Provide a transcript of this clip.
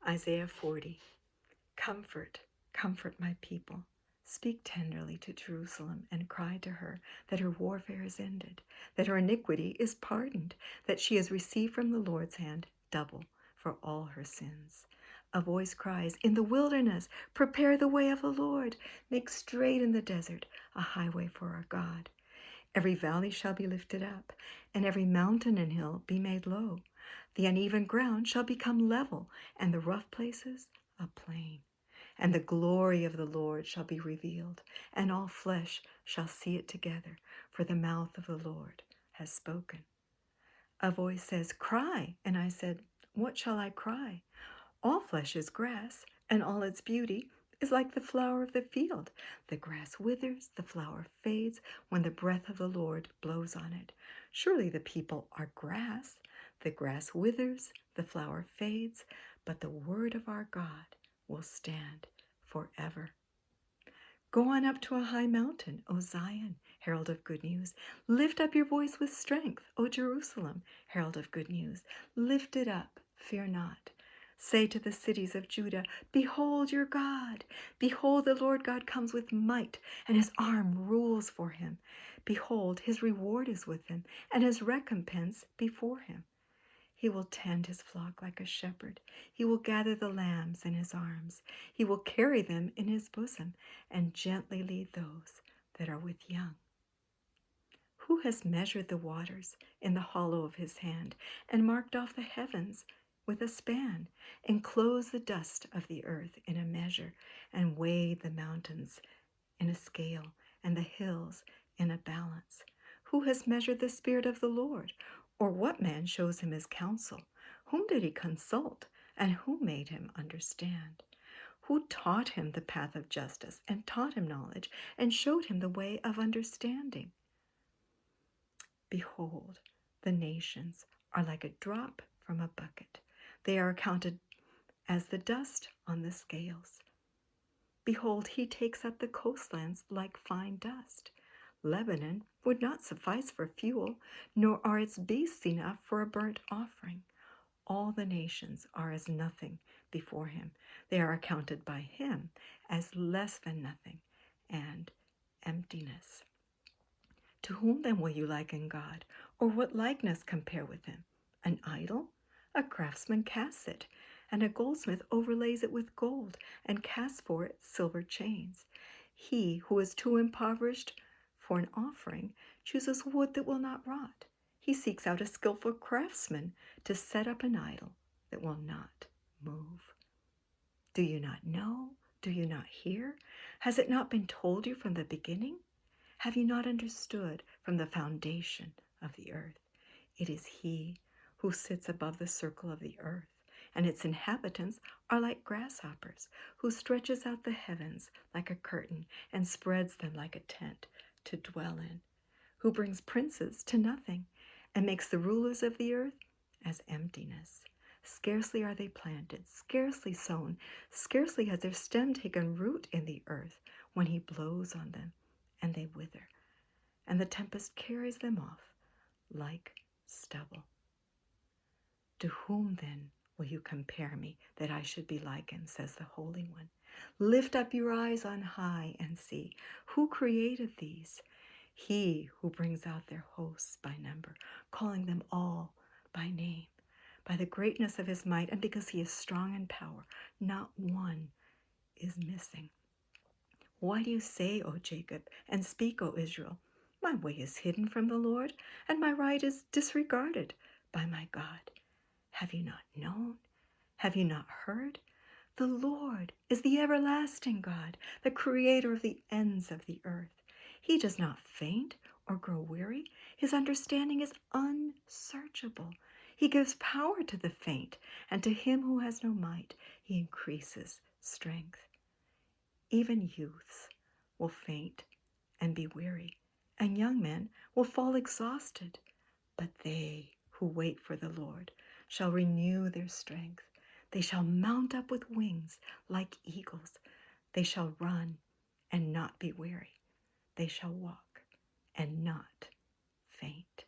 Isaiah 40. Comfort, comfort my people. Speak tenderly to Jerusalem and cry to her that her warfare is ended, that her iniquity is pardoned, that she has received from the Lord's hand double for all her sins. A voice cries, in the wilderness, prepare the way of the Lord. Make straight in the desert a highway for our God. Every valley shall be lifted up, and every mountain and hill be made low. The uneven ground shall become level, and the rough places a plain. And the glory of the Lord shall be revealed, and all flesh shall see it together, for the mouth of the Lord has spoken. A voice says, cry. And I said, what shall I cry? All flesh is grass, and all its beauty is like the flower of the field. The grass withers, the flower fades, when the breath of the Lord blows on it. Surely the people are grass. The grass withers, the flower fades, but the word of our God will stand forever. Go on up to a high mountain, O Zion, herald of good news. Lift up your voice with strength, O Jerusalem, herald of good news. Lift it up, fear not. Say to the cities of Judah, behold your God. Behold, the Lord God comes with might, and his arm rules for him. Behold, his reward is with him, and his recompense before him. He will tend his flock like a shepherd. He will gather the lambs in his arms. He will carry them in his bosom and gently lead those that are with young. Who has measured the waters in the hollow of his hand and marked off the heavens with a span, enclosed the dust of the earth in a measure, and weighed the mountains in a scale and the hills in a balance? Who has measured the Spirit of the Lord? Or what man shows him his counsel? Whom did he consult? And who made him understand? Who taught him the path of justice, and taught him knowledge, and showed him the way of understanding? Behold, the nations are like a drop from a bucket. They are counted as the dust on the scales. Behold, he takes up the coastlands like fine dust. Lebanon would not suffice for fuel, nor are its beasts enough for a burnt offering. All the nations are as nothing before him. They are accounted by him as less than nothing and emptiness. To whom then will you liken God, or what likeness compare with him? An idol? A craftsman casts it, and a goldsmith overlays it with gold, and casts for it silver chains. He who is too impoverished for an offering chooses wood that will not rot. He seeks out a skillful craftsman to set up an idol that will not move. Do you not know? Do you not hear? Has it not been told you from the beginning? Have you not understood from the foundation of the earth? It is he who sits above the circle of the earth, and its inhabitants are like grasshoppers, who stretches out the heavens like a curtain and spreads them like a tent to dwell in, who brings princes to nothing and makes the rulers of the earth as emptiness. Scarcely are they planted, scarcely sown, scarcely has their stem taken root in the earth when he blows on them, and they wither, and the tempest carries them off like stubble. To whom then will you compare me that I should be likened, says the Holy One? Lift up your eyes on high and see. Who created these? He who brings out their hosts by number, calling them all by name. By the greatness of his might, and because he is strong in power, not one is missing. Why do you say, O Jacob, and speak, O Israel? My way is hidden from the Lord, and my right is disregarded by my God. Have you not known? Have you not heard? The Lord is the everlasting God, the creator of the ends of the earth. He does not faint or grow weary. His understanding is unsearchable. He gives power to the faint, and to him who has no might, he increases strength. Even youths will faint and be weary, and young men will fall exhausted. But they who wait for the Lord shall renew their strength. They shall mount up with wings like eagles. They shall run and not be weary. They shall walk and not faint.